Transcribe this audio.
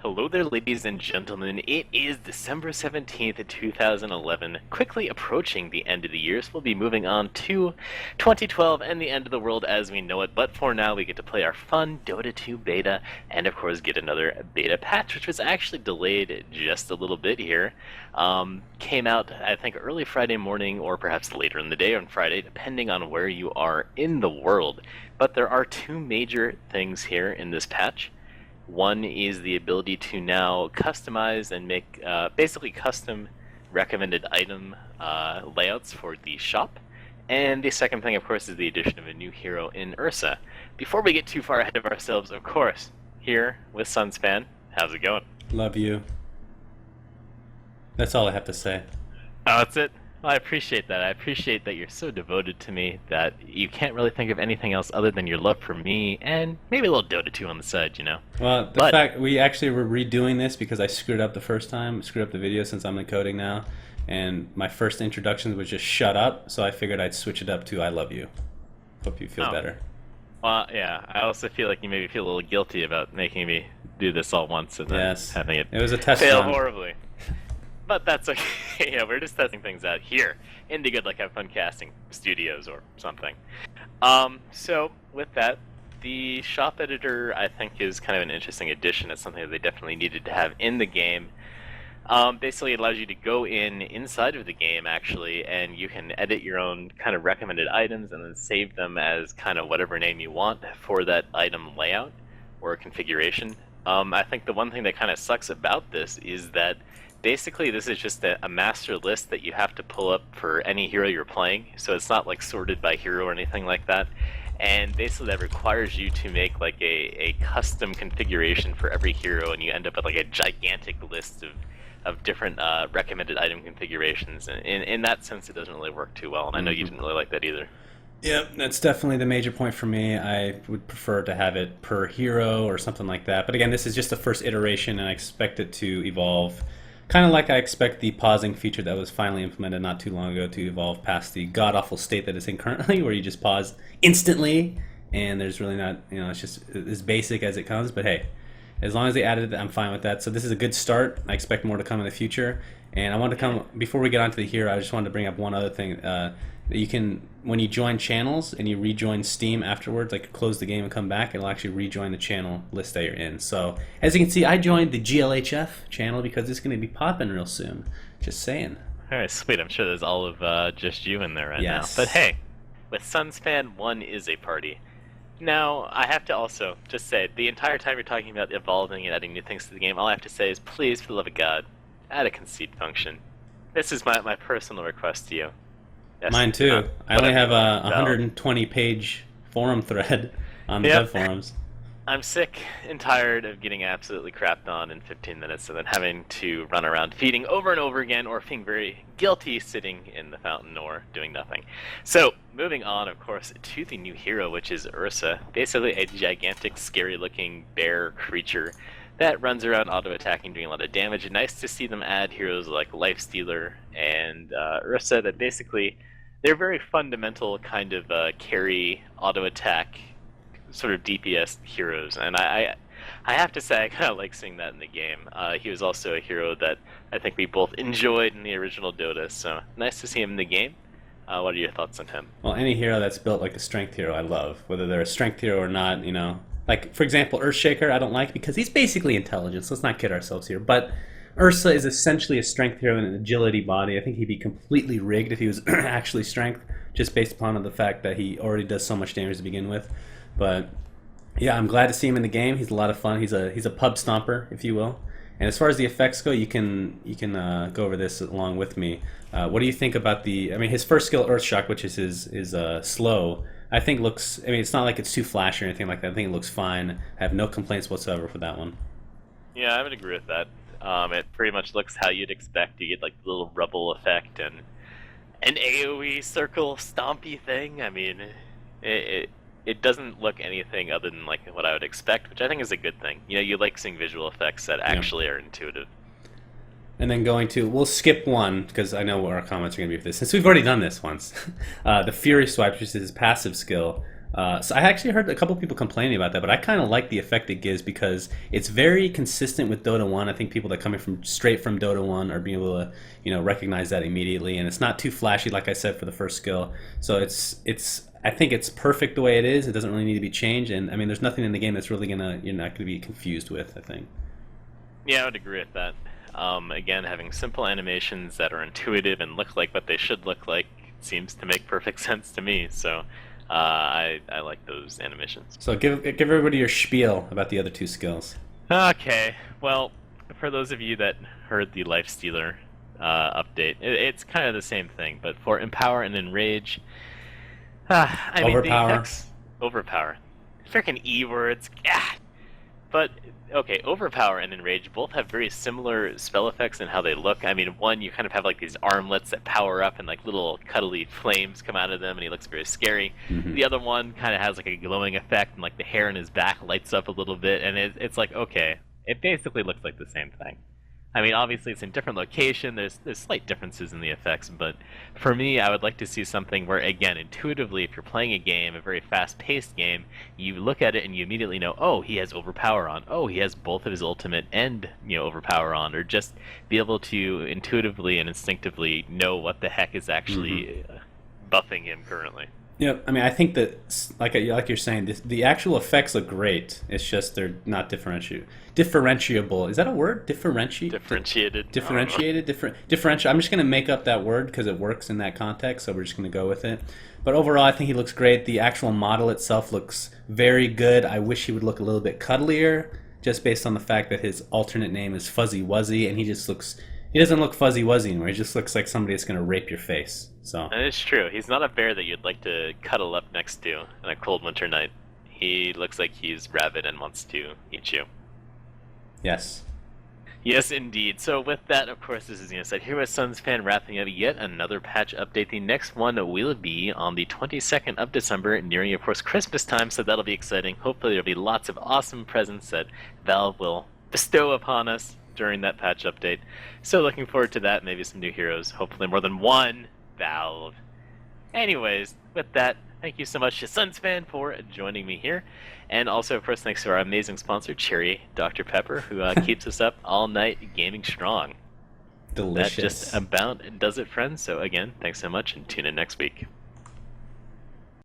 Hello there, ladies and gentlemen. It is December 17th, 2011, quickly approaching the end of the year, so we'll be moving on to 2012 and the end of the world as we know it. But for now, we get to play our fun Dota 2 beta, and of course get another beta patch, which was actually delayed just a little bit here. Came out, I think, early Friday morning, or perhaps later in the day on Friday, depending on where you are in the world. But there are two major things here in this patch. One is the ability to now customize and make basically custom recommended item layouts for the shop. And the second thing, of course, is the addition of a new hero in Ursa. Before we get too far ahead of ourselves, of course, here with Sunspan, how's it going? Love you. That's all I have to say. Oh, that's it? Well, I appreciate that. I appreciate that you're so devoted to me that you can't really think of anything else other than your love for me and maybe a little Dota 2 on the side, you know? Well, the fact we actually were redoing this because I screwed up the first time, screwed up the video since I'm encoding now, and my first introduction was just shut up, so I figured I'd switch it up to I love you. Hope you feel better. Well, yeah, I also feel like you maybe feel a little guilty about making me do this all once and then having it was a test fail run. horribly. But that's okay. Yeah, we're just testing things out here in the Good Luck Have Fun Casting Studios or something. So with that, the shop editor I think is kind of an interesting addition. It's something that they definitely needed to have in the game. Basically, it allows you to go inside of the game actually, and you can edit your own kind of recommended items and then save them as kind of whatever name you want for that item layout or configuration. I think the one thing that kind of sucks about this is that basically this is just a master list that you have to pull up for any hero you're playing, so it's not like sorted by hero or anything like that. And basically that requires you to make like a custom configuration for every hero, and you end up with like a gigantic list of different recommended item configurations. And in that sense, it doesn't really work too well, and I know you didn't really like that either. Yeah, that's definitely the major point for me. I would prefer to have it per hero or something like that. But again, this is just the first iteration, and I expect it to evolve. Kind of like I expect the pausing feature that was finally implemented not too long ago to evolve past the god-awful state that it's in currently, where you just pause instantly, and there's really not, it's just as basic as it comes. But hey, as long as they added it, I'm fine with that. So this is a good start. I expect more to come in the future. And I want to come, before we get on to the hero, I just wanted to bring up one other thing. That you can, when you join channels and you rejoin Steam afterwards, like close the game and come back, it'll actually rejoin the channel list that you're in. So as you can see, I joined the GLHF channel because it's going to be popping real soon. Just saying. All right, sweet. I'm sure there's all of just you in there right now. Yes. But hey, with Sunspan, one is a party. Now, I have to also just say, the entire time you're talking about evolving and adding new things to the game, all I have to say is, please, for the love of God, add a concede function. This is my personal request to you. Yes, mine too. I only have a 120-page forum thread on the web forums. I'm sick and tired of getting absolutely crapped on in 15 minutes and then having to run around feeding over and over again, or feeling very guilty sitting in the fountain or doing nothing. So, moving on, of course, to the new hero, which is Ursa. Basically a gigantic, scary-looking bear creature that runs around auto-attacking, doing a lot of damage. And nice to see them add heroes like Lifestealer and Ursa that basically, they're very fundamental kind of carry, auto-attack, sort of DPS heroes. And I have to say, I kind of like seeing that in the game. He was also a hero that I think we both enjoyed in the original Dota, so nice to see him in the game. What are your thoughts on him? Well, any hero that's built like a strength hero, I love. Whether they're a strength hero or not, Like, for example, Earthshaker, I don't like because he's basically intelligence. Let's not kid ourselves here. But Ursa is essentially a strength hero and an agility body. I think he'd be completely rigged if he was actually strength, just based upon the fact that he already does so much damage to begin with. But yeah, I'm glad to see him in the game. He's a lot of fun. He's a pub stomper, if you will. And as far as the effects go, you can go over this along with me. What do you think about his first skill, Earthshock, which is his slow, I think looks, it's not like it's too flashy or anything like that. I think it looks fine. I have no complaints whatsoever for that one. Yeah, I would agree with that. It pretty much looks how you'd expect. You get like the little rubble effect and an AoE circle stompy thing. I mean, it doesn't look anything other than like what I would expect, which I think is a good thing. You like seeing visual effects that actually are intuitive. And then we'll skip one, because I know what our comments are going to be for this, since we've already done this once. The Fury Swipe, which is his passive skill. So I actually heard a couple people complaining about that, but I kind of like the effect it gives because it's very consistent with Dota 1. I think people that coming from straight from Dota 1 are being able to, recognize that immediately, and it's not too flashy, like I said, for the first skill. So it's I think it's perfect the way it is. It doesn't really need to be changed, and I mean, there's nothing in the game that's really you're not gonna be confused with, I think. Yeah, I would agree with that. Again, having simple animations that are intuitive and look like what they should look like seems to make perfect sense to me. So I like those animations. So give everybody your spiel about the other two skills. Okay, well, for those of you that heard the Life Stealer update, it's kind of the same thing, but for Empower and Enrage, I mean, the Overpower. effects... Overpower. Freaking E words. Ah. But, okay, Overpower and Enrage both have very similar spell effects in how they look. I mean, one, you kind of have like these armlets that power up and like little cuddly flames come out of them and he looks very scary. Hmm. The other one kind of has like a glowing effect and like the hair in his back lights up a little bit and it's like, okay, it basically looks like the same thing. I mean, obviously it's in different location. There's slight differences in the effects, but for me, I would like to see something where, again, intuitively, if you're playing a game, a very fast-paced game, you look at it and you immediately know, oh, he has overpower on. Oh, he has both of his ultimate and overpower on, or just be able to intuitively and instinctively know what the heck is actually buffing him currently. Yeah, I mean, I think that, like you're saying, the actual effects look great. It's just they're not differentiable. Is that a word? Differentiated. Differentiated. Differential. I'm just gonna make up that word because it works in that context, so we're just gonna go with it. But overall, I think he looks great. The actual model itself looks very good. I wish he would look a little bit cuddlier, just based on the fact that his alternate name is Fuzzy Wuzzy, and he doesn't look fuzzy wuzzy anymore. He just looks like somebody that's gonna rape your face. So And it's true. He's not a bear that you'd like to cuddle up next to on a cold winter night. He looks like he's rabid and wants to eat you. yes. Yes, indeed. So with that, of course, this is Xenoside here with Suns Fan wrapping up yet another patch update. The next one will be on the 22nd of December, nearing, of course, Christmas time, so that'll be exciting. Hopefully there'll be lots of awesome presents that Valve will bestow upon us during that patch update. So looking forward to that, maybe some new heroes, hopefully more than one Valve. Anyways, with that, thank you so much to Suns Fan for joining me here. And also, of course, thanks to our amazing sponsor, Cherry Dr. Pepper, who keeps us up all night gaming strong. Delicious. That just about does it, friends. So again, thanks so much and tune in next week.